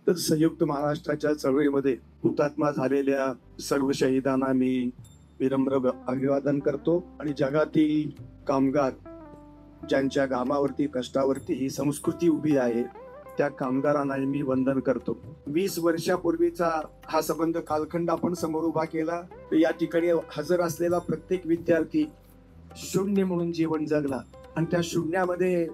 तर संयुक्त महाराष्ट्राच्या चळवळीमध्ये हुतात्मा झालेल्या सर्व शहीदांना मी विनम्र अभिवादन करतो आणि जगातील कामगार ज्यांच्या घामावरती कष्टावरती ही संस्कृती उभी आहे त्या कामगारांना मी वंदन करतो. 20 वर्षापूर्वीचा हा संबंध कालखंड आपण समोर उभा केला. या ठिकाणी हजर असलेला प्रत्येक विद्यार्थी शून्य म्हणून जीवन जगला आणि त्या शून्यामध्ये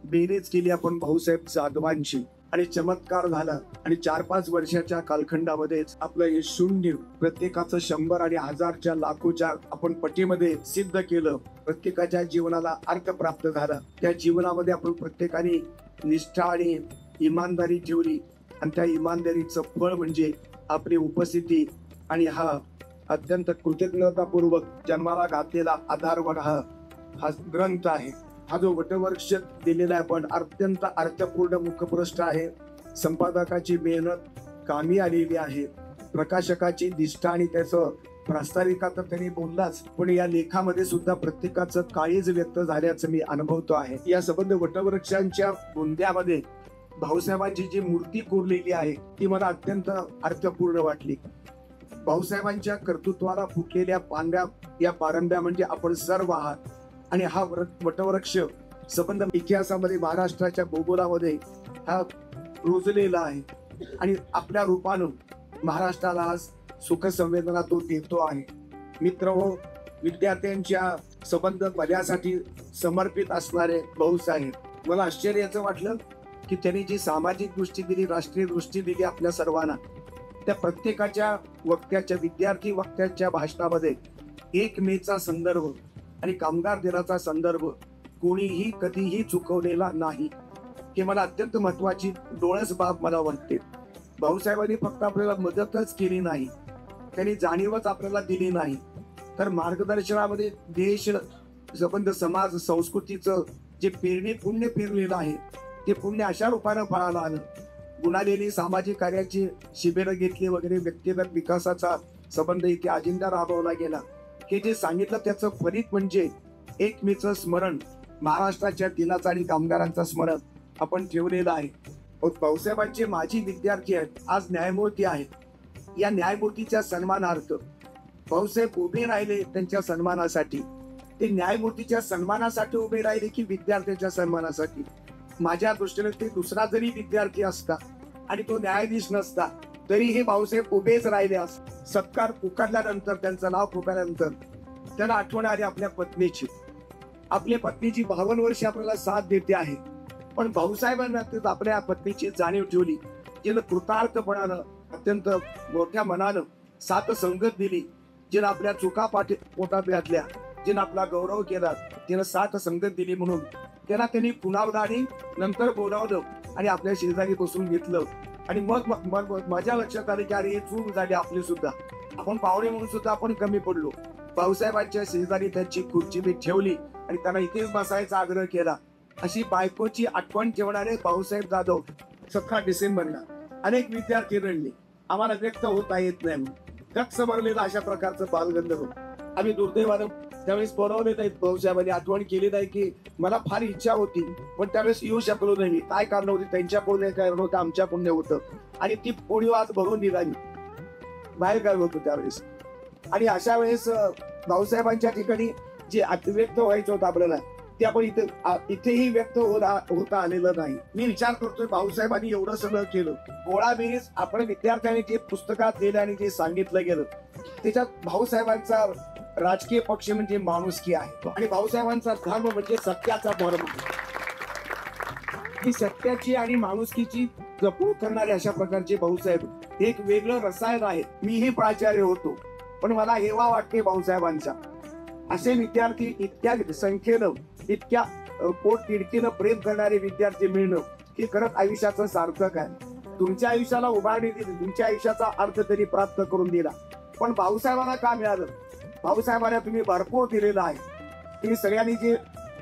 बेरीज केली आपण भाऊसाहेब जाधवांची आणि चमत्कार झाला. आणि 4-5 वर्षाच्या कालखंडामध्येच आपलं हे शून्य प्रत्येकाचं 100 आणि 1000च्या लाखोच्या आपण पटीमध्ये सिद्ध केलं. प्रत्येकाच्या जीवनाला अर्थ प्राप्त झाला. त्या जीवनामध्ये आपण प्रत्येकाने निष्ठा आणि इमानदारी ठेवली आणि त्या इमानदारीचं फळ म्हणजे आपली उपस्थिती आणि हा अत्यंत कृतज्ञतापूर्वक जन्माला घातलेला आधारवड हा ग्रंथ आहे. हा जो वटवृक्ष दिलेला आहे पण अत्यंत अर्थपूर्ण मुखपृष्ठ आहे. संपादकाची मेहनत कामी आलेली आहे. प्रकाशकाची निष्ठा आणि त्याचं प्रास्ताविका तर त्यांनी बोललाच, पण या लेखामध्ये सुद्धा प्रत्येकाचं काळीज व्यक्त झाल्याचं मी अनुभवतो आहे. या संबंध वटवृक्षांच्या बुंद्यामध्ये भाऊसाहेबांची जी मूर्ती कोरलेली आहे ती मला अत्यंत अर्थपूर्ण वाटली. भाऊसाहेबांच्या कर्तृत्वाला फुटलेल्या पांढऱ्या या पारंब्या म्हणजे आपण सर्व आहात आणि हा वटवृक्ष संबंध इतिहासामध्ये महाराष्ट्राच्या भूगोलामध्ये हा रुजलेला आहे आणि आपल्या रूपानं महाराष्ट्राला आज सुख संवेदना तो देतो आहे. मित्र हो, विद्यार्थ्यांच्या संबंध भल्यासाठी समर्पित असणारे भाऊसाहेब. मला आश्चर्याचं वाटलं की त्यांनी जी सामाजिक दृष्टी दिली, राष्ट्रीय दृष्टी दिली आपल्या सर्वांना, त्या प्रत्येकाच्या वक्त्याच्या विद्यार्थी वक्त्याच्या भाषणामध्ये 1 मेचा संदर्भ आणि कामगार दिनाचा संदर्भ कोणीही कधीही चुकवलेला नाही. हे मला अत्यंत महत्वाची डोळस बाब मला वाटते. भाऊसाहेबांनी फक्त आपल्याला मदतच केली नाही, त्यांनी जाणीवच आपल्याला दिली नाही, तर मार्गदर्शनामध्ये देश संबंध समाज संस्कृतीचं जे पुण्य पेरलेलं आहे ते पुण्य अशा रूपानं फळाला आलं. गुणालेली सामाजिक कार्याची शिबिरं घेतली वगैरे, व्यक्तिगत विकासाचा संबंध इथे अजेंडा राबवला गेला. हे जे सांगितलं त्याचं फलित म्हणजे 1 मेचं स्मरण, महाराष्ट्राच्या दिनाचं आणि कामगारांचं स्मरण आपण ठेवलेलं आहे. भाऊसाहेबांचे माजी विद्यार्थी आहेत, आज न्यायमूर्ती आहेत. या न्यायमूर्तीच्या सन्मानार्थ भाऊसाहेब उभे राहिले त्यांच्या सन्मानासाठी. ते न्यायमूर्तीच्या सन्मानासाठी उभे राहिले की विद्यार्थ्यांच्या सन्मानासाठी? माझ्या दृष्टीने ते दुसरा जरी विद्यार्थी असता आणि तो न्यायाधीश नसता तरी हे भाऊसाहेब उभेच राहिले असते. सत्कार पुकारल्यानंतर, त्यांचं नाव पुकारल्यानंतर त्याला आठवण आली आपल्या पत्नीची. आपल्या पत्नीची 52 वर्ष आपल्याला साथ देते आहे, पण भाऊसाहेबांना आपल्या पत्नीची जाणीव ठेवली. जिनं कृतार्थपणानं अत्यंत मोठ्या मनानं साथ संगत दिली, जिनं आपल्या चुका पोटात घातल्या, जिनं आपला गौरव केला, तिनं साथ संगत दिली म्हणून त्यांनी पुन्हा आणि नंतर बोलावलं आणि आपल्या शेजारी बसून घेतलं. आणि मग माझ्या लक्षात आलं की अरे ही चूक झाली आपली सुद्धा, आपण पाहुणे म्हणून सुद्धा आपण कमी पडलो. भाऊसाहेबांच्या शेजारी त्यांची खुर्ची मी ठेवली आणि त्यांना इथेच बसायचा आग्रह केला. अशी बायकोची आठवण ठेवणारे भाऊसाहेब जाधव 17 डिसेंबरला अनेक विद्यार्थी रडले, आम्हाला व्यक्त होता येत नाही. गच्च भरलेला अशा प्रकारचं बालगंधर्व. आम्ही दुर्दैवानं त्यावेळेस बोलावले नाहीत. भाऊसाहेबांनी आठवण केली नाही की मला फार इच्छा होती पण त्यावेळेस येऊ शकलो नाही. काय कारण होती? त्यांच्या पुण्य काय होतं, आमच्या पुण्य होतं आणि ती पोळी आज भरून निघाली. बाहेर काय होतं त्यावेळेस. आणि अशा वेळेस भाऊसाहेबांच्या ठिकाणी जे व्यक्त व्हायचं होतं आपल्याला ते आपण इथेही व्यक्त होता आलेलं नाही. मी विचार करतोय भाऊसाहेबांनी एवढं सगळं केलं, गोळाबेरीज आपण विद्यार्थ्यांनी जे पुस्तकात लिहिलं आणि जे सांगितलं गेलं त्याच्यात भाऊसाहेबांचा राजकीय पक्ष म्हणजे माणुसकी आहे आणि भाऊसाहेबांचा धर्म म्हणजे सत्याचा धर्म. ही सत्याची आणि माणुसकीची जपणूक करणारे अशा प्रकारचे भाऊसाहेब एक वेगळं रसायन आहे. मीही प्राचार्य होतो पण मला हेवा वाटते भाऊसाहेबांचा. असे विद्यार्थी इतक्या संख्येनं, इतक्या पोटतिडकीनं प्रेम करणारे विद्यार्थी मिळणं हे खरंच आयुष्याचं सार्थक आहे. तुमच्या आयुष्याला उभारणी दिली, तुमच्या आयुष्याचा अर्थ तरी प्राप्त करून दिला. पण भाऊसाहेबांना का मिळालं? भाऊसाहेबांना तुम्ही भरपूर दिलेला आहे. तुम्ही सगळ्यांनी जे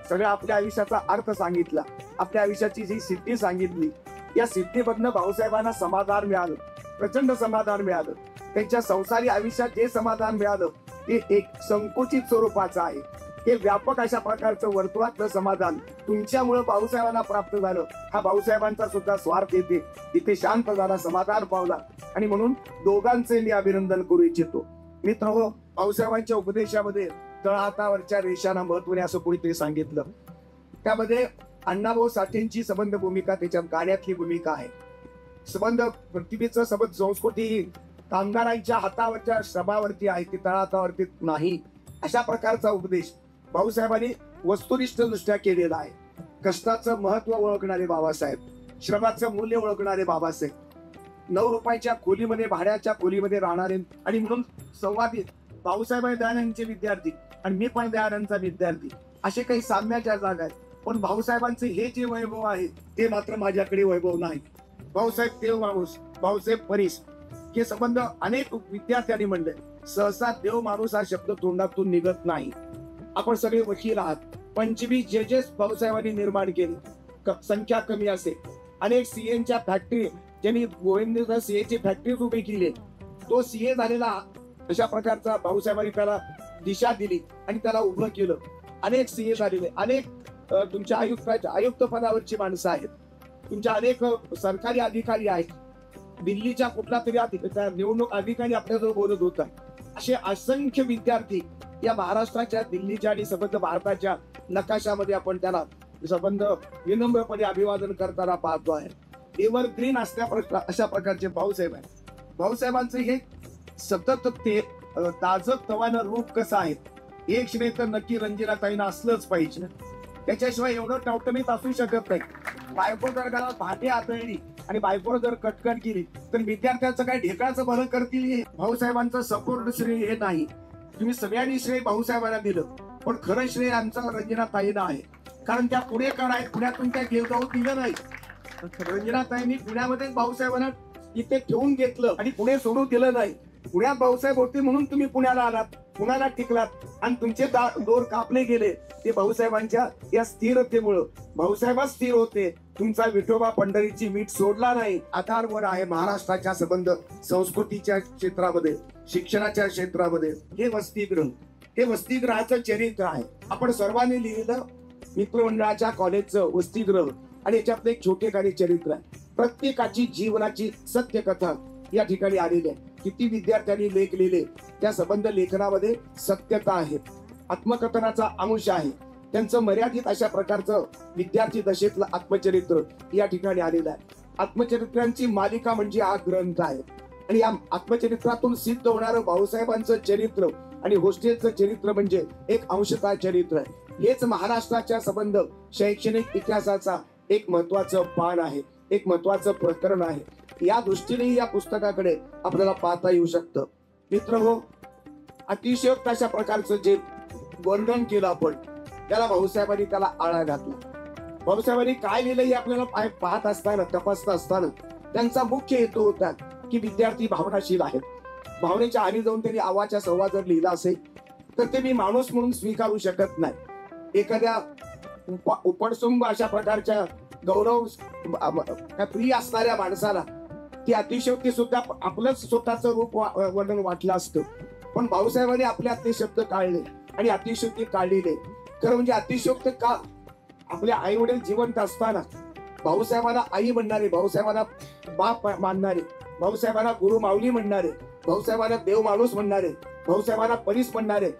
सगळ्या आपल्या आयुष्याचा अर्थ सांगितला, आपल्या आयुष्याची जी सिद्धी सांगितली, या सिद्धीमधनं भाऊसाहेबांना समाधान मिळालं, प्रचंड समाधान मिळालं. त्यांच्या संसारी आयुष्यात जे समाधान मिळालं ते एक संकुचित स्वरूपाचं आहे. हे व्यापक अशा प्रकारचं वर्तुळातलं समाधान तुमच्यामुळे भाऊसाहेबांना प्राप्त झालं. हा भाऊसाहेबांचा सुद्धा स्वार्थ येते इथे शांत झाला, समाधान पावला आणि म्हणून दोघांचे मी अभिनंदन करू इच्छितो. मित्र हो, भाऊसाहेबांच्या उपदेशामध्ये तळहातावरच्या रेषांना महत्त्वाने असं कोणीतरी सांगितलं. त्यामध्ये अण्णाभाऊ साठेंची संबंध भूमिका, त्याच्या गाण्यातली भूमिका आहे. संबंध प्रतिभेचं संबंध संस्कृती कामगारांच्या हातावरच्या श्रमावरती आहे, ती तळहातावरती नाही. अशा प्रकारचा उपदेश भाऊसाहेबांनी वस्तुनिष्ठ दृष्ट्या केलेला आहे. कष्टाचं महत्व ओळखणारे बाबासाहेब, श्रमाचं मूल्य ओळखणारे बाबासाहेब, 9 रुपयाच्या खोलीमध्ये, भाड्याच्या खोलीमध्ये राहणारे आणि म्हणून संवादी भाऊसाहेब दयानंदचे विद्यार्थी आणि मी पण दयानंदचा विद्यार्थी, असे काही साम्याच्या जागा आहेत. पण भाऊसाहेबांचे हे जे वैभव आहे ते मात्र माझ्याकडे वैभव नाही. भाऊसाहेब देव माणूस, भाऊसाहेब परीस, हे संबंध अनेक विद्यार्थ्यांनी म्हणले. सहसा देव माणूस हा शब्द तोंडातून निघत नाही. आपण सगळे वकील आहात. 25 जजेस भाऊसाहेबांनी निर्माण केले, संख्या कमी असे. अनेक सीएच्या फॅक्टरी, ज्यांनी गोविंद सीएची फॅक्टरीज उभी केली, तो सीए झालेला अशा प्रकारचा भाऊसाहेबांनी त्याला दिशा दिली आणि त्याला उभं केलं. अनेक सीए झालेले, अनेक तुमच्या आयुक्त पदावरची माणसं आहेत, तुमच्या अनेक सरकारी अधिकारी आहेत. दिल्लीच्या कुठला तरी निवडणूक अधिकारी आपल्याजवळ बोलत होता. असे असंख्य विद्यार्थी या महाराष्ट्राच्या, दिल्लीच्या आणि संबंध भारताच्या नकाशामध्ये आपण त्याला संबंध विनम्रपणे अभिवादन करताना पाहतो आहे. एव्हरग्रीन असल्या अशा प्रकारचे भाऊसाहेब आहेत. भाऊसाहेबांचे हे सतत ते ताजं तवानं रूप कसं आहे, एक श्रेय तर नक्की रंजिताताईंना असलंच पाहिजे. त्याच्याशिवाय एवढं टवटमीत असू शकत नाही. बायको जर घरात भांडी आदळली आणि बायको जर कटकट केली तर विद्यार्थ्यांचं काय ढेकळाचं भलं करतील. भाऊसाहेबांचं संपूर्ण श्रेय हे नाही. तुम्ही सगळ्यांनी श्रेय भाऊसाहेबांना दिलं, पण खरं श्रेय आमचं रंजनाताईंना आहे. कारण त्या पुणेकर आहेत, पुण्यातून त्या घेऊन दिलं नाही. रंजनाताईंनी पुण्यामध्येच भाऊसाहेबांना इथे ठेवून घेतलं आणि पुणे सोडून दिलं नाही. पुण्यात भाऊसाहेब होते म्हणून तुम्ही पुण्याला आलात, पुण्याला टिकलात आणि तुमचे दोर कापले गेले. ते भाऊसाहेबांच्या या स्थिरतेमुळं. भाऊसाहेब स्थिर होते. तुमचा विठोबा पंढरीची मीठ सोडला नाही. आधारवर आहे महाराष्ट्राच्या संबंध संस्कृतीच्या क्षेत्रामध्ये, शिक्षणाच्या क्षेत्रामध्ये. हे वसतिगृह, हे वसतिगृहाचं चरित्र आहे. आपण सर्वांनी लिहिलं मित्रमंडळाच्या कॉलेजचं वसतिगृह आणि याच्यातलं एक छोटेखानी चरित्र आहे. प्रत्येकाची जीवनाची सत्य कथा या ठिकाणी आलेली आहे. किती विद्यार्थ्यांनी लेख लिहिले, त्या संबंध लेखनामध्ये सत्यता आहे, आत्मकथनाचा अंश आहे. त्यांचं मर्यादित अशा प्रकारचं विद्यार्थी दशेतलं आत्मचरित्र या ठिकाणी आलेलं आहे. आत्मचरित्रांची मालिका म्हणजे हा ग्रंथ आहे आणि या आत्मचरित्रातून सिद्ध होणारं भाऊसाहेबांचं चरित्र आणि हॉस्टेलचं चरित्र म्हणजे एक अंशतः चरित्र आहे. हेच महाराष्ट्राच्या संबंध शैक्षणिक इतिहासाचा एक महत्वाचं पान आहे, एक महत्वाचं प्रकरण आहे. या दृष्टीने या पुस्तकाकडे आपल्याला पाहता येऊ शकतं. मित्र हो, अतिशयोक्त अशा प्रकारचं जे वर्णन केलं आपण, त्याला भाऊसाहेबांनी त्याला आळा घातला. भाऊसाहेबांनी काय लिहिलं हे आपल्याला पाहत असताना, तपासत असताना त्यांचा मुख्य हेतू होता की विद्यार्थी भावनाशील आहेत. भावनेच्या आधी जाऊन त्यांनी आवाच्या संवाद जर लिहिला असेल तर ते मी माणूस म्हणून स्वीकारू शकत नाही. एखाद्या उपडसुंब अशा प्रकारच्या गौरव प्रिय असणाऱ्या माणसाला ती अतिशयोक्ती सुद्धा आपलंच स्वतःचं रूप वर्णन वाटलं असतं. पण भाऊसाहेबांनी आपले आतले शब्द काढले आणि अतिशयोक्ती काढलेले. खरं म्हणजे अतिशयोक्त का? आपल्या आई वडील जिवंत असताना भाऊसाहेबांना आई म्हणणारे, भाऊसाहेबांना बाप मानणारे, भाऊसाहेबांना गुरु माऊली म्हणणारे, भाऊसाहेबांना देव माणूस म्हणणारे, भाऊसाहेबांना परीस म्हणणारे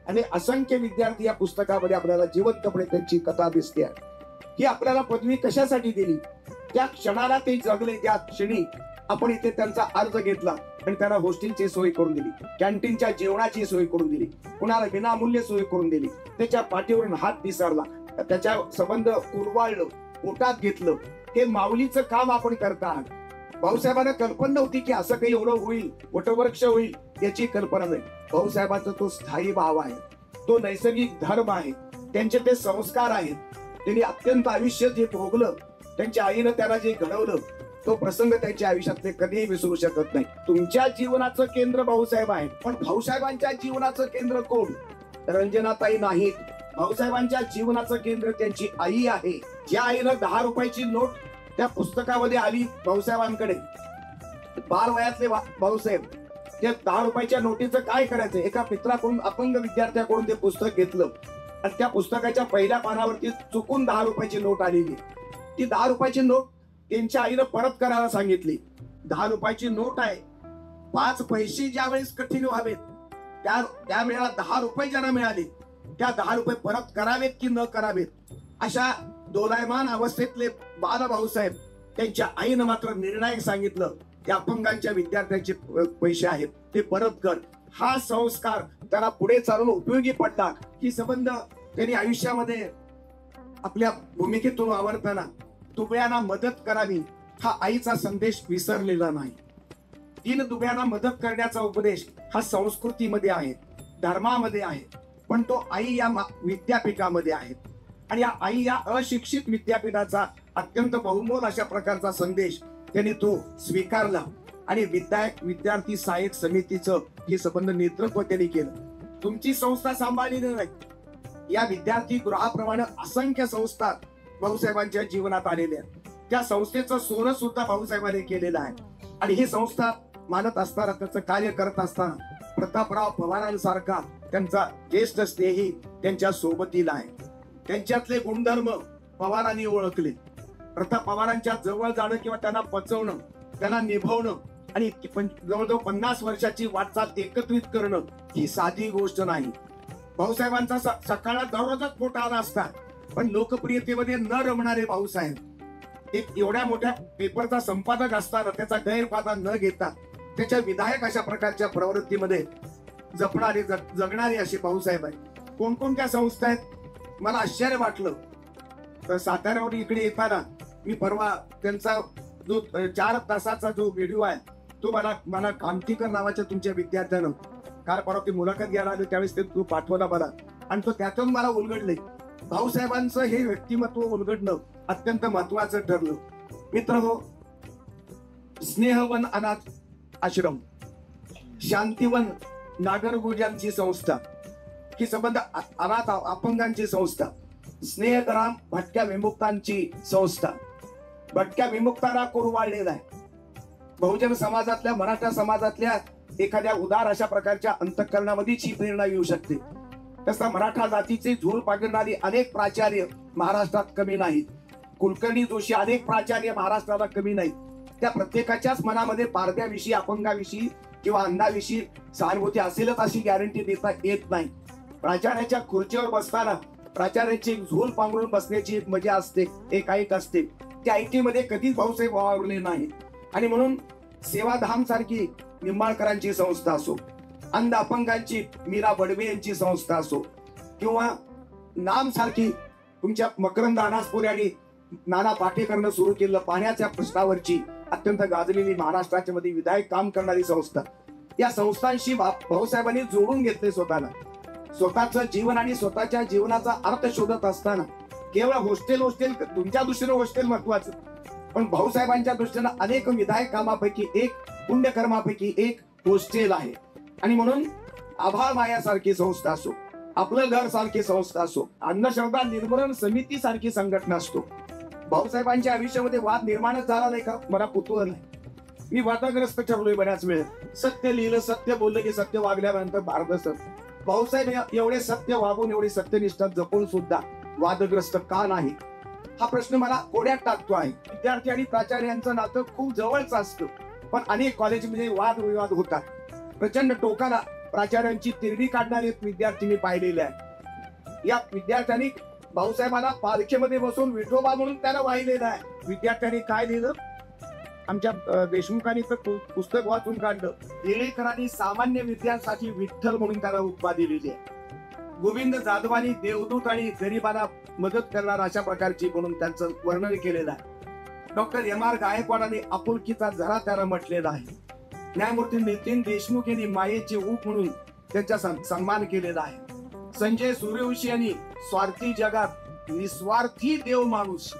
आणि असंख्य विद्यार्थी या पुस्तकामध्ये आपल्याला जिवंतपणे त्यांची कथा दिसते. ही आपल्याला पदवी कशासाठी दिली? त्या क्षणाला ते जगले, त्या क्षणी आपण इथे त्यांचा अर्ज घेतला आणि त्यांना हॉस्टेलची सोय करून दिली, कॅन्टीनच्या जेवणाची सोय करून दिली, कुणाला विनामूल्य सोय करून दिली. त्याच्या पाठीवरून हात पिसारला, त्याच्या संबंध कुरवाळलं, पोटात घेतलं. हे माऊलीचं काम आपण करता आहात. भाऊसाहेबांना कल्पना नव्हती की असं काही एवढं होईल, वटवृक्ष होईल, याची कल्पना नाही. भाऊसाहेबांचा तो स्थायी भाव आहे, तो नैसर्गिक धर्म आहे, त्यांचे ते संस्कार आहेत. त्यांनी अत्यंत आयुष्य जे भोगलं, त्यांच्या आईनं त्यांना जे घडवलं, तो प्रसंग त्यांच्या आयुष्यातले कधीही विसरू शकत नाही. तुमच्या जीवनाचं केंद्र भाऊसाहेब आहे, पण भाऊसाहेबांच्या जीवनाचं केंद्र कोण? रंजनाताई नाहीत. भाऊसाहेबांच्या जीवनाचं केंद्र त्यांची आई आहे. ज्या आईनं 10 रुपयाची नोट त्या पुस्तकामध्ये आली भाऊसाहेबांकडे, बाल वयातले भाऊसाहेब, त्या 10 रुपयाच्या नोटीचं काय करायचं? एका मित्राकडून, अपंग विद्यार्थ्याकडून ते पुस्तक घेतलं आणि त्या पुस्तकाच्या पहिल्या पानावरती चुकून 10 रुपयाची नोट आलेली. ती 10 रुपयाची नोट त्यांच्या आईनं परत करायला सांगितली. 10 रुपयाची नोट आहे. 5 पैसे ज्यावेळेस कठीण व्हावेत त्यावेळेला 10 रुपये ज्यांना मिळाले त्या 10 रुपये परत करावेत की न करावेत, अशा दोलायमान अवस्थेतले बाल भाऊसाहेब त्यांच्या आईनं मात्र निर्णायक सांगितलं की अपंगांच्या विद्यार्थ्यांचे पैसे आहेत ते परत कर. हा संस्कार त्याला पुढे चालून उपयोगी पडला. ही संबंध त्यांनी आयुष्यामध्ये आपल्या भूमिकेतून वावरताना दुबळ्यांना मदत करावी हा आईचा संदेश विसरलेला नाही. दीन दुबळ्यांना मदत करण्याचा उपदेश हा संस्कृतीमध्ये आहे, धर्मामध्ये आहे, पण तो आई या विद्यापीठामध्ये आहे. आणि या आई या अशिक्षित विद्यापीठाचा अत्यंत बहुमोल अशा प्रकारचा संदेश त्यांनी तो स्वीकारला आणि विद्यार्थी सहाय्यक समितीचं हे संबंध नेतृत्व त्यांनी केलं. तुमची संस्था सांभाळलेली नाही, या विद्यार्थी गृहाप्रमाणे असंख्य संस्था भाऊसाहेबांच्या जीवनात आलेल्या आहेत. त्या संस्थेचं सोनं सुद्धा भाऊसाहेबांनी केलेलं आहे. आणि ही संस्था मानत असताना, त्याचं कार्य करत असताना प्रतापराव पवारांसारखा त्यांचा ज्येष्ठ स्नेही त्यांच्या सोबतीला आहे. त्यांच्यातले गुणधर्म पवारांनी ओळखले. प्रताप पवारांच्या जवळ जाणं किंवा त्यांना पचवणं, त्यांना निभवणं आणि जवळजवळ 50 वर्षाची वाटचाल एकत्रित करणं ही साधी गोष्ट नाही. भाऊसाहेबांचा सकाळला दररोजच मोठा आला असता, पण लोकप्रियतेमध्ये न रमणारे भाऊसाहेब एक एवढ्या मोठ्या पेपरचा संपादक असताना त्याचा गैरफायदा न घेता त्याच्या विधायक अशा प्रकारच्या प्रवृत्तीमध्ये जपणारे जगणारे असे भाऊसाहेब आहेत. कोणकोणत्या संस्था आहेत? मला आश्चर्य वाटलं तर साताऱ्यावर इकडे येताना मी परवा त्यांचा जो 4 तासाचा जो व्हिडिओ आहे तो मला कामठीकर नावाच्या तुमच्या विद्यार्थ्यानं काल परवा ती मुलाखत घ्यायला आली त्यावेळेस ते तू पाठवला मला, आणि तो त्यातून मला उलगडले. भाऊसाहेबांचं हे व्यक्तिमत्व उलगडणं अत्यंत महत्वाचं ठरलं. मित्रहो, स्नेहवन अनाथ आश्रम, शांतीवन नागरगोजांची संस्था, ही संबंध अनाथ अपंगांची संस्था, स्नेहग्राम भटक्या विमुक्तांची संस्था, भटक्या विमुक्तांना करू वाढलेला आहे. बहुजन समाजातल्या, मराठा समाजातल्या एखाद्या उदार अशा प्रकारच्या अंतःकरणामध्येच ही प्रेरणा येऊ शकते. तसा मराठा जातीचे झूल पागणारी अनेक प्राचार्य महाराष्ट्रात कमी नाहीत. कुलकर्णी जोशी अनेक प्राचार्य महाराष्ट्राला कमी नाहीत. त्या प्रत्येकाच्याच मनामध्ये पारध्याविषयी, अपंगाविषयी किंवा अंधाविषयी सहानुभूती असेलच अशी गॅरंटी देता येत नाही. प्राचार्याच्या खुर्चीवर बसताना प्राचार्याची झोल पांघरून बसण्याची एक मजा असते, एक ऐक असते. त्या ऐकीमध्ये कधीच भाऊसाहेब वावरले नाही. आणि म्हणून सेवाधाम सारखी निंबाळकरांची संस्था असो, अंध अपंगांची मीरा बडवे यांची संस्था असो, किंवा नाम सारखी तुमच्या मकरंद अनासपुरे आणि नाना पाटेकरनं सुरू केलेलं पाण्याच्या प्रश्नावरची अत्यंत गाजलेली महाराष्ट्राच्या मध्ये विधायक काम करणारी संस्था, या संस्थांशी भाऊसाहेबांनी जोडून घेतले स्वतःला. स्वतःचं जीवन आणि स्वतःच्या जीवनाचा अर्थ शोधत असताना केवळ हॉस्टेल तुमच्या दृष्टीने हॉस्टेल महत्वाचं, पण भाऊसाहेबांच्या दृष्टीनं अनेक विधायक कामापैकी एक, पुण्यकर्मापैकी एक हॉस्टेल आहे. आणि म्हणून आभाळ माया सारखी संस्था असो, आपलं घर सारखी संस्था असो, अंधश्रद्धा निर्मूलन समिती सारखी संघटना असतो. भाऊसाहेबांच्या आयुष्यामध्ये वाद निर्माणच झाला नाही का? मला कुतूहल नाही. मी वादग्रस्त ठरलोय बऱ्याच वेळ. सत्य लिहिलं, सत्य बोललं की सत्य वागल्यानंतर भारदस्त. भाऊसाहेब एवढे सत्य वागून, एवढी सत्यनिष्ठा जपून सुद्धा वादग्रस्त का नाही, हा प्रश्न मला कोड्यात टाकतो आहे. विद्यार्थी आणि प्राचार्यांचं नातं खूप जवळच असतं, पण अनेक कॉलेजमध्ये वादविवाद होतात. प्रचंड टोकाला प्राचार्यांची तिरडी काढणारे विद्यार्थी मी पाहिलेले आहेत. या विद्यार्थ्यांनी भाऊसाहेबांना पालखीमध्ये बसून विठोबा म्हणून त्याला वाहिलेलं आहे. विद्यार्थ्यांनी काय लिहिलं? आमच्या देशमुखांनी तर पुस्तक वाचून काढलं. येळेकरांनी सामान्य विद्यार्थ्यांसाठी विठ्ठल म्हणून त्याला उपमा दिलेली आहे. गोविंद जाधवांनी देवदूत आणि गरिबांना मदत करणार अशा प्रकारची म्हणून त्यांचं वर्णन केलेलं आहे. Doctor M.R. गायकवाडांनी आपुलकीचा झरा त्याला म्हटलेला आहे. न्यायमूर्ती नितीन देशमुख यांनी मायेचे ऊप म्हणून त्यांचा सन्मान केलेला आहे. संजय सूर्यवंशी यांनी स्वार्थी जगात निस्वार्थी देव माणूस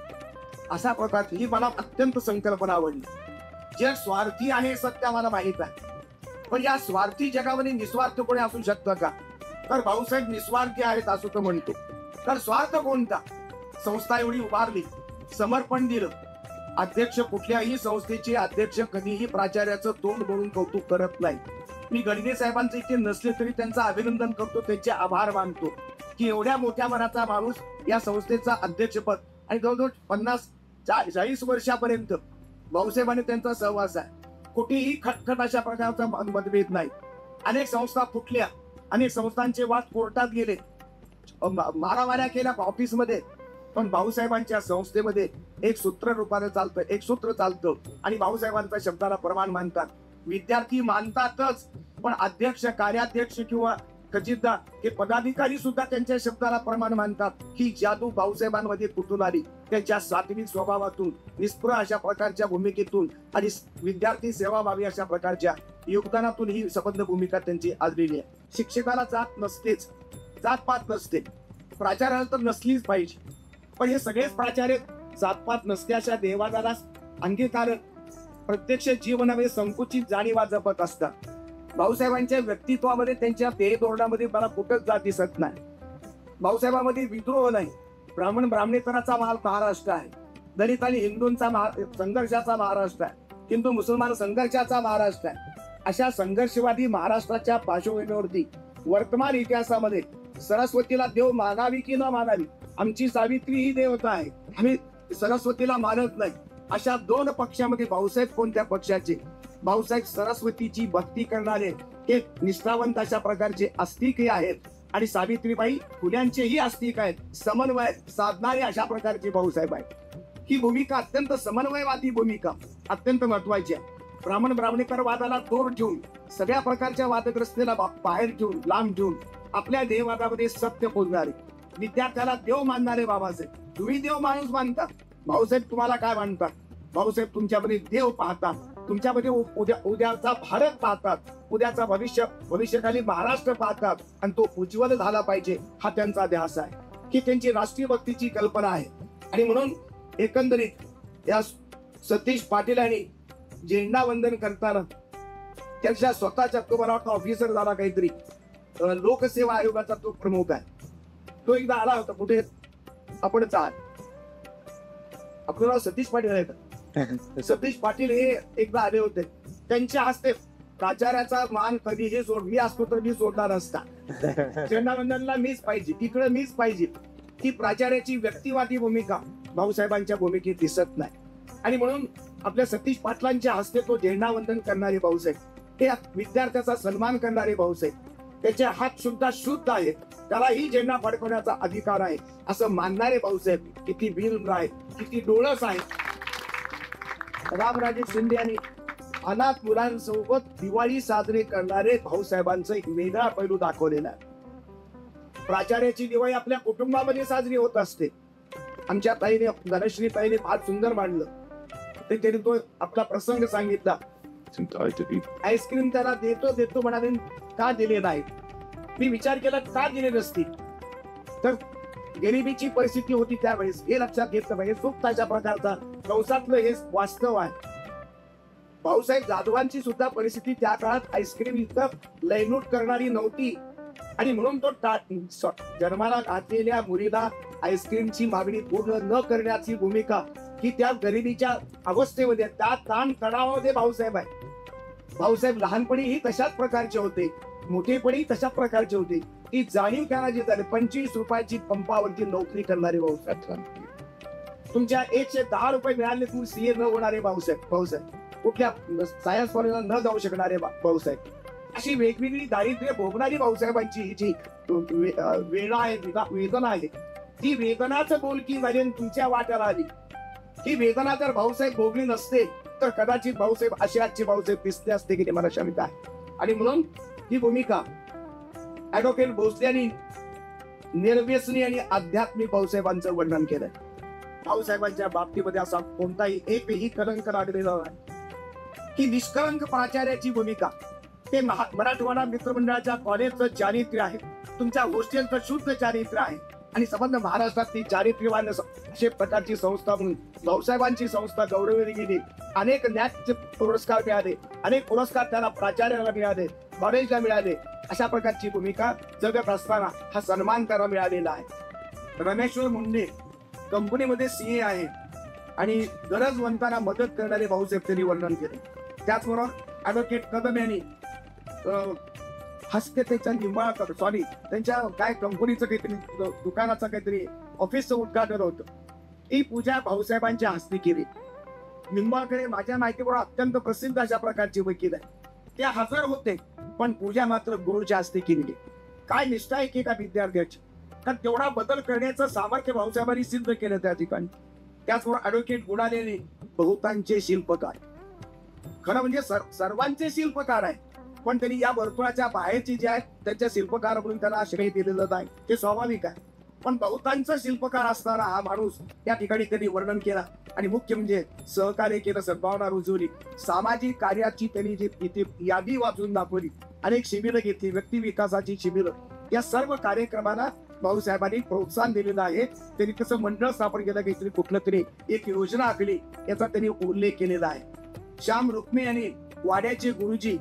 अशा प्रकारची ही मला अत्यंत संकल्पना आवडली. जग स्वार्थी आहे सत्य मला माहित आहे, पण या स्वार्थी जगामध्ये निस्वार्थ कोणी असू शकतं का? तर भाऊसाहेब निस्वार्थी आहेत असं तर म्हणतो. तर स्वार्थ कोणता? संस्था एवढी उभारली, समर्पण दिलं. अध्यक्ष कुठल्याही संस्थेचे अध्यक्ष कधीही प्राचार्याचं तोंड बघून कौतुक करत नाही. मी गडगे साहेबांचे इथे नसले तरी त्यांचं अभिनंदन करतो, त्यांचे आभार मानतो की एवढ्या मोठ्या मनाचा माणूस या संस्थेचा अध्यक्षपद आणि जवळजवळ 50-40 वर्षापर्यंत भाऊसाहेबांनी त्यांचा सहवास आहे. कुठेही खटखट अशा प्रकारचा मतभेद नाही. अनेक संस्था फुटल्या, अनेक संस्थांचे वाद कोर्टात गेले, मारामाऱ्या केल्या ऑफिसमध्ये, पण भाऊसाहेबांच्या संस्थेमध्ये एक सूत्र रूपाने चालतं, एक सूत्र चालतं आणि भाऊसाहेबांच्या शब्दाला प्रमाण मानतात. विद्यार्थी मानतातच, पण अध्यक्ष, कार्याध्यक्ष किंवा खजिनदार हे पदाधिकारी सुद्धा त्यांच्या शब्दाला प्रमाण मानतात. ही जादू भाऊसाहेबांमध्ये कुठून आली? त्यांच्या सात्विक स्वभावातून, निष्प्रह अशा प्रकारच्या भूमिकेतून आणि विद्यार्थी सेवाभावी अशा प्रकारच्या योगदानातून ही संबंध भूमिका त्यांची आजलेली आहे. शिक्षकाला जात नसतेच, जातपात नसते, प्राचार्याला तर नसलीच पाहिजे, पण हे सगळेच प्राचार्य जातपात नसते अशा देवादाला अंगीकार प्रत्यक्ष जीवनामध्ये संकुचित जाणीवा जपत असतात. भाऊसाहेबांच्या व्यक्तित्वामध्ये, त्यांच्या ध्येय धोरणामध्ये मला कुठंच जात दिसत नाही. भाऊसाहेबांमध्ये विद्रोह नाही. ब्राह्मण ब्राह्मणेतराचा महाराष्ट्र आहे, दलित आणि हिंदूंचा संघर्षाचा महाराष्ट्र आहे, हिंदू मुसलमान संघर्षाचा महाराष्ट्र आहे. अशा संघर्षवादी महाराष्ट्राच्या पार्श्वभूमीवरती वर्तमान इतिहासामध्ये सरस्वतीला देव मानावी की न मानावी, आमची सावित्री ही देवता आहे, आम्ही सरस्वतीला मानत नाही, अशा दोन पक्षामध्ये भाऊसाहेब कोणत्या पक्षाचे? भाऊसाहेब सरस्वतीची भक्ती करणारे हे निष्ठावंत अशा प्रकारचे आस्तिक आहेत आणि सावित्रीबाई फुल्यांचेही आस्तिक आहेत, समन्वय साधणारे अशा प्रकारचे भाऊसाहेब आहेत. ही भूमिका अत्यंत समन्वयवादी भूमिका अत्यंत महत्वाची आहे. ब्राह्मण ब्राह्मणेतर वादाला तोड ठेवून, सगळ्या प्रकारच्या वादग्रस्तेला बाहेर ठेवून, लांब ठेवून आपल्या देववादामध्ये सत्य बोलणारे, विद्यार्थ्याला देव मानणारे बाबासाहेब. तुम्ही देव माणूस मानता, भाऊसाहेब तुम्हाला काय मानतात? भाऊसाहेब तुमच्यामध्ये देव पाहतात, तुमच्यामध्ये उद्याचा भारत पाहतात, उद्याचा भविष्यकाली महाराष्ट्र पाहतात आणि तो उज्ज्वल झाला पाहिजे हा त्यांचा ध्यास आहे, ही त्यांची राष्ट्रीय भक्तीची कल्पना आहे. आणि म्हणून एकंदरीत या सतीश पाटील यांनी झेंडा वंदन करताना त्याच्या स्वतःच्या, तो मला वाटतं ऑफिसर झाला काहीतरी, लोकसेवा आयोगाचा तो प्रमुख आहे, तो एकदा आला होता. कुठे आपण आपलं नाव सतीश पाटील आहे का? सतीश पाटील हे एकदा आले होते. त्यांच्या हस्ते प्राचार्याचा मान कधीही मी असतो तर मी सोडणार असता. झेंडा वंदनला मीच पाहिजे, तिकडे मीच पाहिजे. ती प्राचार्याची व्यक्तिवादी भूमिका भाऊसाहेबांच्या भूमिकेत दिसत नाही. आणि म्हणून आपल्या सतीश पाटलांच्या हस्ते तो झेंडा वंदन करणारे भाऊसाहेब, ते विद्यार्थ्याचा सन्मान करणारे भाऊसाहेब, त्याचे हात सुद्धा शुद्ध आहेत, त्यालाही झेंडा फडकवण्याचा अधिकार आहे असं मानणारे भाऊसाहेब किती विनम्र आहेत, किती डोळस आहेत. रामराजे शिंदे यांनी अनाथ मुलांसोबत दिवाळी साजरी करणारे भाऊसाहेबांचा एक वेगळा पैलू दाखवलेला आहे. प्राचार्याची दिवाळी आपल्या कुटुंबामध्ये साजरी होत असते. आमच्या ताईने, धनश्री ताईने फार सुंदर मांडलं. त्यांनी तो आपला प्रसंग सांगितला. आईस्क्रीम त्याला देतो म्हणाले, का दिले नाही? मी विचार केला का दिले नसतील, तर गरिबीची परिस्थिती होती त्यावेळेस, हे लक्षात घेतलं पाहिजे. सुप्त अशा प्रकारचा कंसातलं हे वास्तव आहे. भाऊसाहेब जाधवांची सुद्धा परिस्थिती त्या काळात आईस्क्रीम इतकं लयनूट करणारी नव्हती आणि म्हणून तो जन्माला घातलेल्या मुलीला आईस्क्रीमची मागणी पूर्ण न करण्याची भूमिका ही त्या गरिबीच्या अवस्थेमध्ये, त्या ताण तणावामध्ये भाऊसाहेब आहे. भाऊसाहेब लहानपणीही तशाच प्रकारचे होते, मोठेपणी तशाच प्रकारचे होते. ती जाणीव करायची झाली. 25 रुपयाची पंपावरती नोकरी करणारे भाऊसाहेब, तुमच्या 110 रुपये मिळाले तुम्ही सीए न होणारे भाऊसाहेब, कुठल्या सायन्स कॉलेजला न जाऊ शकणारे भाऊसाहेब, अशी वेगवेगळी दारिद्र्य भोगणारी भाऊसाहेबांची ही जी वेदना आहे, ती वेदनाच बोलकी झाली तुमच्या वाट्याला आली. ही वेदना जर भाऊसाहेब भोगली नसते तर कदाचित भाऊसाहेब असे आजचे भाऊसाहेब दिसले असते की ते मला शंका आहे. आणि म्हणून ही भूमिका ऍडव्होकेट भोसले यांनी निर्व्यसनी आणि आध्यात्मिक भाऊसाहेबांचं वर्णन केलंय. भाऊसाहेबांच्या बाबतीमध्ये असा कोणताही एकही कलंक लागलेला नाही. ही निष्कलंक प्राचार्याची भूमिका, ते मराठवाडा मित्रमंडळाच्या कॉलेजचं चारित्र्य आहे, तुमच्या हॉस्टेलचं शुद्ध चारित्र्य आहे आणि संबंध महाराष्ट्रातली चारित्र्यवान अशा प्रकारची संस्था म्हणून भाऊसाहेबांची संस्था गौरवली गेली. अनेक ज्ञान पुरस्कार मिळाले, अनेक पुरस्कार त्याला प्राचार्याला मिळाले, कॉलेजला मिळाले. अशा प्रकारची भूमिका जगत असताना हा सन्मान त्याला मिळालेला आहे. रमेश्वर मुंडे कंपनीमध्ये सीए आहे आणि गरजवंतांना मदत करणारे भाऊसाहेब त्यांनी वर्णन केले. त्याचबरोबर ऍडव्होकेट कदम यांनी हस्तकलेचा निंबाळकर, सॉरी त्यांच्या काय कंपनीचं काहीतरी दुकानाचं काहीतरी ऑफिसचं उद्घाटन होतं. ही पूजा भाऊसाहेबांच्या हस्ते केली. निंबाळकर हे माझ्या माहितीप्रमाणे अत्यंत प्रसिद्ध अशा प्रकारचे वकील आहे. ते हजर होते, पण पूजा मात्र गुरुच्या हस्ते केली. काय निष्ठा आहे की का विद्यार्थ्याची, कारण तेवढा बदल करण्याचं सामर्थ्य भाऊसाहेबांनी सिद्ध केलं त्या ठिकाणी. त्याचबरोबर ऍडव्होकेट गुणालेले बहुतांचे शिल्पकार, खरं म्हणजे सर्वांचे शिल्पकार आहे, पण त्यांनी या वर्तुळाच्या बाहेरचे जे आहेत त्यांच्या शिल्पकार म्हणून त्यांना श्रेय दिलेलं नाही, ते स्वाभाविक आहे. पण बहुतांचा शिल्पकार असणारा हा माणूस त्या ठिकाणी त्यांनी वर्णन केला. आणि मुख्य म्हणजे सहकार्य केलं, सद्भावना रुजवली, सामाजिक कार्याची त्यांनी जी इथे यादी वाचून दाखवली, अनेक शिबिरं घेतली, व्यक्ती विकासाची शिबिरं, या सर्व कार्यक्रमांना भाऊसाहेबांनी प्रोत्साहन दिलेलं आहे. त्यांनी कसं मंडळ स्थापन केलं, काहीतरी कुठलं तरी एक योजना आखली, याचा त्यांनी उल्लेख केलेला आहे. श्याम रुक्मी यांनी वाड्याचे गुरुजी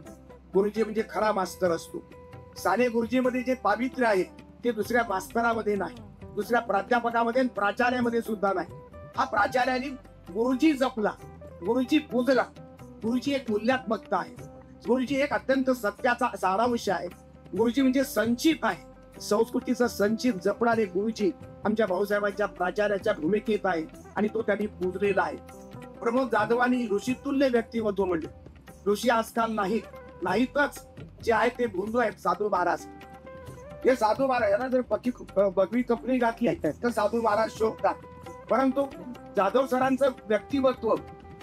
म्हणजे खरा मास्तर असतो. साने गुरुजीमध्ये जे पावित्र्य आहे ते दुसऱ्या मास्तरामध्ये नाही, दुसऱ्या प्राध्यापकामध्ये प्राचार्यामध्ये सुद्धा नाही. हा प्राचार्याने गुरुजी जपला, गुरुजी पूजला, गुरुजी एक मूल्यात्मकता आहे, गुरुजी एक अत्यंत सत्याचा सारांश आहे, गुरुजी म्हणजे संचित आहे, संस्कृतीचा संचित जपणारे गुरुजी आमच्या भाऊसाहेबांच्या प्राचार्याच्या भूमिकेत आहे आणि तो त्यांनी पूजलेला आहे. प्रमोद जाधवांनी ऋषितुल्य व्यक्तिमत्व म्हणले. ऋषी आजकाल नाहीतच, जे आहेत ते भोंदू आहेत, साधू महाराज. हे साधू महाराज यांना जर बगवी कपडी घातली आहे तर साधू महाराज शोभतात, परंतु जाधव सरांचं व्यक्तिमत्व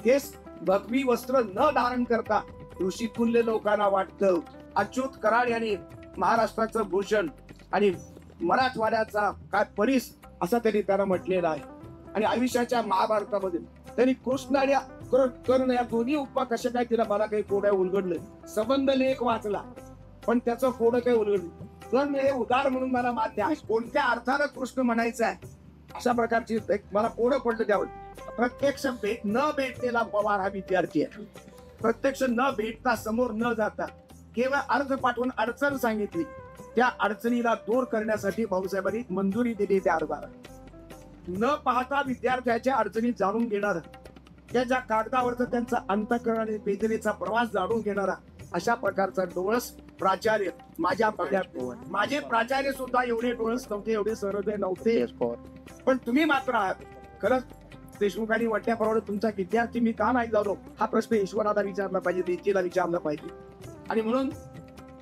हे भगवी वस्त्र न धारण करता ऋषितुल्य लोकांना वाटतं. अच्युत कराड यांनी महाराष्ट्राचं भूषण आणि मराठवाड्याचा काय परीस असं त्यांनी त्याला म्हटलेलं आहे. आणि आयुष्याच्या महाभारतामध्ये त्यांनी कृष्ण आणि कर्ण या दोन्ही उपमा कशा काय तिला मला काही कोड्या उलगडलं. संबंध लेख वाचला पण त्याचं कोडं काही उलगडलं. कर्ण हे उदार म्हणून मला मान्य आहे, कोणत्या अर्थानं कृष्ण म्हणायचं आहे अशा प्रकारची मला कोडं पडलं त्यावर. प्रत्यक्ष न भेटलेला पवार हा विद्यार्थी आहे. प्रत्यक्ष न भेटता, समोर न जाता केवळ अर्ज पाठवून अडचण सांगितली, त्या अडचणीला दूर करण्यासाठी भाऊसाहेबांनी मंजुरी दिली. त्या अर्जाला न पाहता विद्यार्थ्याच्या अडचणी जाणून घेणार, त्याच्या कागदावरचा त्यांचा अंतःकरण आणि वेदनेचा प्रवास जाणून घेणारा अशा प्रकारचा डोळस प्राचार्य माझे प्राचार्य सुद्धा एवढे डोळस नव्हते, एवढे सहृदय नव्हते, पण तुम्ही मात्र आहात. खरंच देशमुखांनी म्हटल्याप्रमाणे तुमचा विद्यार्थी मी का नाही झालो हा प्रश्न ईश्वराला विचारला पाहिजे, देवीला विचारला पाहिजे. आणि म्हणून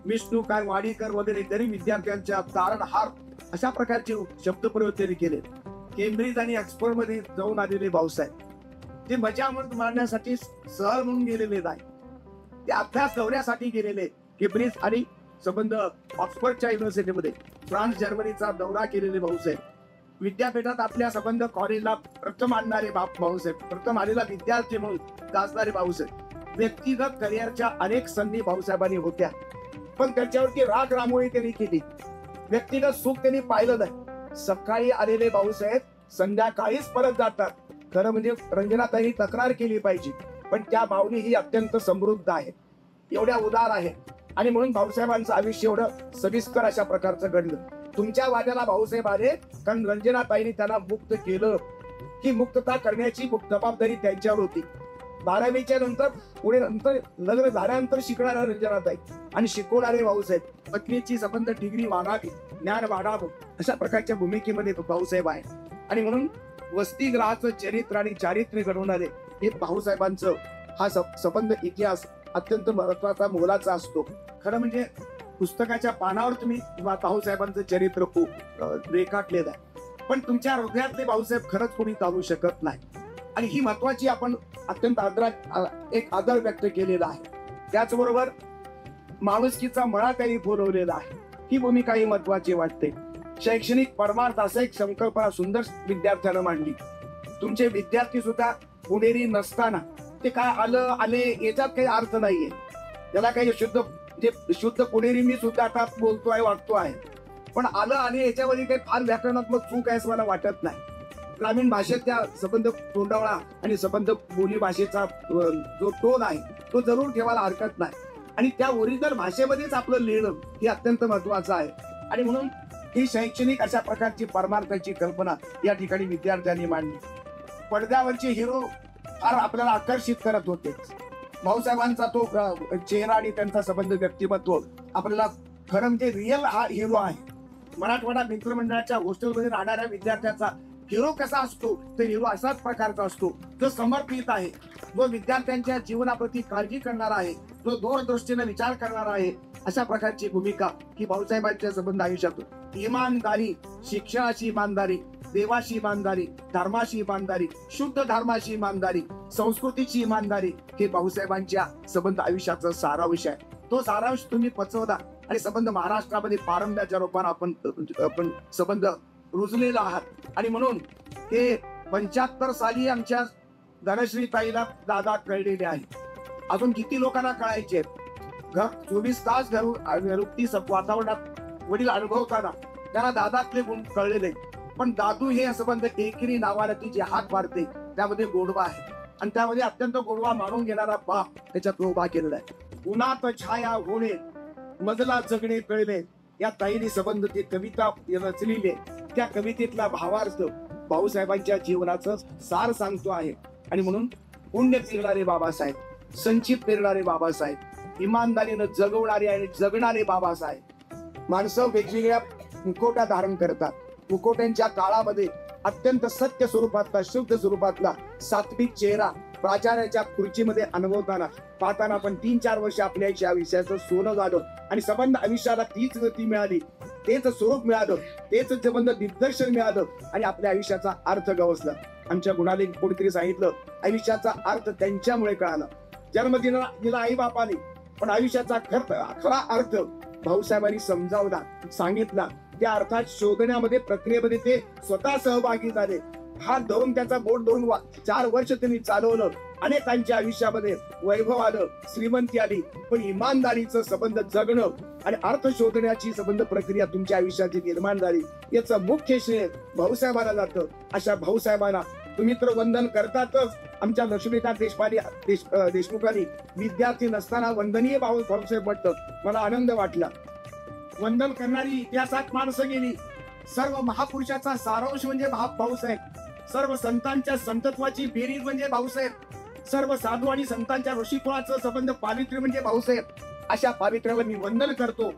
विष्णू काय वाडीकर वगैरे तरी विद्यार्थ्यांच्या तारणहार अशा प्रकारचे शब्दप्रयोग त्यांनी केले. केम्ब्रिज आणि ऑक्सफोर्ड मध्ये जाऊन आलेले भाऊसाहेब ते मजा मारण्यासाठी सहल म्हणून गेलेले नाही, ते अभ्यास दौऱ्यासाठी गेलेले. केम्ब्रिज आणि संबंध ऑक्सफोर्डच्या युनिव्हर्सिटीमध्ये फ्रान्स जर्मनीचा दौरा केलेले भाऊसाहेब. विद्यापीठात आपल्या संबंध कॉलेजला प्रथम आणणारे भाऊसाहेब, प्रथम आलेला विद्यार्थी म्हणून गाजणारे भाऊसाहेब. व्यक्तिगत करिअरच्या अनेक संधी भाऊसाहेबांनी होत्या, पण त्यांच्यावरती राग रांगोळी त्यांनी केली. व्यक्तिगत सुख त्यांनी पाहिलं नाही. सकाळी आलेले भाऊसाहेब संध्याकाळीच परत जातात. खरं म्हणजे रंजनाताई तक्रार केली पाहिजे, पण त्या भावनी ही अत्यंत समृद्ध आहे, एवढ्या उदार आहे. आणि म्हणून भाऊसाहेबांचं आयुष्य एवढं सविस्तर अशा प्रकारचं घडलं. तुमच्या वाद्याला भाऊसाहेब आले कारण रंजनाताईंनी त्यांना मुक्त केलं. ही मुक्तता करण्याची जबाबदारी त्यांच्यावर होती. 12वीच्या नंतर पुढे लग्न झाल्यानंतर शिकणाऱ्या रंजनाताई आणि शिकवणारे भाऊसाहेब, पत्नीची संबंध डिग्री वाढावी, ज्ञान वाढावं अशा प्रकारच्या भूमिकेमध्ये भाऊसाहेब आहे. आणि म्हणून वसतिगृहाचं चरित्र आणि चारित्र्य घडवणारे हे भाऊसाहेबांचं हा संबंध इतिहास अत्यंत महत्वाचा मोलाचा असतो. खरं म्हणजे पुस्तकाच्या पानावर तुम्ही भाऊसाहेबांचं चरित्र खूप रेखाटलेलं आहे, पण तुमच्या हृदयातले भाऊसाहेब खरंच कोणी चालू शकत नाही. आणि ही महत्वाची आपण अत्यंत एक आदर व्यक्त केलेला आहे. त्याचबरोबर माणुसकीचा मळा त्यांनी फुलवलेला आहे, ही भूमिका ही महत्वाची वाटते. शैक्षणिक परमार्थ असा एक संकल्पना सुंदर विद्यार्थ्यानं मांडली. तुमचे विद्यार्थी सुद्धा पुणेरी नसताना ते काय आले याच्यात काही अर्थ नाहीये. त्याला काही शुद्ध पुणेरी मी सुद्धा आता बोलतोय, वागतो आहे, पण आले याच्यामध्ये काही फार व्याकरणात्मक चूक आहे असं मला वाटत नाही. ग्रामीण भाषेत त्या संबंध तोंडावळा आणि संबंध बोली भाषेचा जो टोन आहे तो जरूर ठेवायला हरकत नाही. आणि त्या ओरिजिनल भाषेमध्येच आपलं लिहिणं हे अत्यंत महत्वाचं आहे. आणि म्हणून ही शैक्षणिक अशा प्रकारची परमार्थाची कल्पना या ठिकाणी विद्यार्थ्यांनी मांडली. पडद्यावरचे हिरो फार आपल्याला आकर्षित करत होते. भाऊसाहेबांचा तो चेहरा आणि त्यांचा संबंध व्यक्तिमत्व आपल्याला खरं म्हणजे रिअल हा हिरो आहे. मराठवाडा मित्रमंडळाच्या हॉस्टेलमध्ये राहणाऱ्या विद्यार्थ्याचा हिरो कसा असतो, तर हिरो अशाच प्रकारचा असतो, जो समर्पित आहे, जो विद्यार्थ्यांच्या जीवनाप्रती काळजी करणारा आहे, जो दूरदृष्टीने विचार करणारा आहे. अशा प्रकारची भूमिका ही भाऊसाहेबांच्या संबंध आयुष्यात इमानदारी, शिक्षणाची इमानदारी, देवाशी इमानदारी, धर्माशी इमानदारी, शुद्ध धर्माशी इमानदारी, संस्कृतीची इमानदारी हे भाऊसाहेबांच्या संबंध आयुष्याचा सारांश आहे. तो सारांश तुम्ही पचवला आणि संबंध महाराष्ट्रामध्ये पारंब्याच्या रूपाने आपण संबंध रुजलेला आहात. आणि म्हणून हे 75 साली आमच्या धनश्री ताईला दादा कळलेले आहे. अजून किती लोकांना कळायचे? 24 तास घरुती वातावरणात वडील अनुभवताना त्यांना दादातले गुण कळलेले. पण दादू हे संबंध एकेरी नावाला ती जे हात मारते त्यामध्ये गोडवा आहे आणि त्यामध्ये अत्यंत गोडवा मारून घेणारा बाप त्याच्यात उभा केलेला आहे. उन्हात छाया होणे मजला जगणे कळले या ताईने संबंध ती कविता रचलेली आहे. त्या कवितेतला भावार्थ भाऊसाहेबांच्या जीवनाचं सार सांगतो आहे. आणि म्हणून पुण्य पेरणारे बाबासाहेब, संचित पेरणारे बाबासाहेब, इमानदारीनं जगवणारे आणि जगणारे बाबासाहेब. माणसं वेगवेगळ्या मुखवटा धारण करतात. मुखवट्यांच्या काळामध्ये अत्यंत सत्य स्वरूपातला, शुद्ध स्वरूपातला सात्विक चेहरा प्राचार्याच्या खुर्चीमध्ये अनुभवताना पाहताना पण 3-4 वर्ष आपल्या आयुष्याचं सोनं झालं आणि संबंध आयुष्याला तीच गती मिळाली, तेच स्वरूप मिळालं, तेच संबंध दिग्दर्शन मिळालं आणि आपल्या आयुष्याचा अर्थ गवसला. आमच्या गुणाले कोणीतरी सांगितलं, आयुष्याचा अर्थ त्यांच्यामुळे कळाला. जन्म दिला आई बापाने, पण आयुष्याचा खरा अर्थ भाऊसाहेबांनी समजावला, सांगितला. त्या अर्थात शोधण्यामध्ये, प्रक्रियेमध्ये ते स्वतः सहभागी झाले. हात धरून त्याचा बोट धरून 4 वर्ष त्यांनी चालवलं. अनेकांच्या आयुष्यामध्ये वैभव आलं, श्रीमंती आली, पण इमानदारीचं संबंध जगणं आणि अर्थ शोधण्याची संबंध प्रक्रिया तुमच्या आयुष्याची निर्माण झाली. याचं मुख्य श्रेय भाऊसाहेबांना जातं. अशा भाऊसाहेबांना तुम्ही तर वंदन करतातच. आमच्या लक्ष्मीकांत देशमुखांनी विद्यार्थी नसताना वंदनीय भाऊसाहेब म्हटलं. मला आनंद वाटला. वंदन करणारी इतिहासात माणसं गेली. सर्व महापुरुषाचा सारांश म्हणजे भाऊसाहेब. सर्व संतांच्या संतत्वाची बेरीज म्हणजे भाऊसाहेब. सर्व साधू आणि संतांच्या ऋषिकुळाचं संबंध पावित्र्य म्हणजे भाऊसाहेब. अशा पावित्र्याला मी वंदन करतो.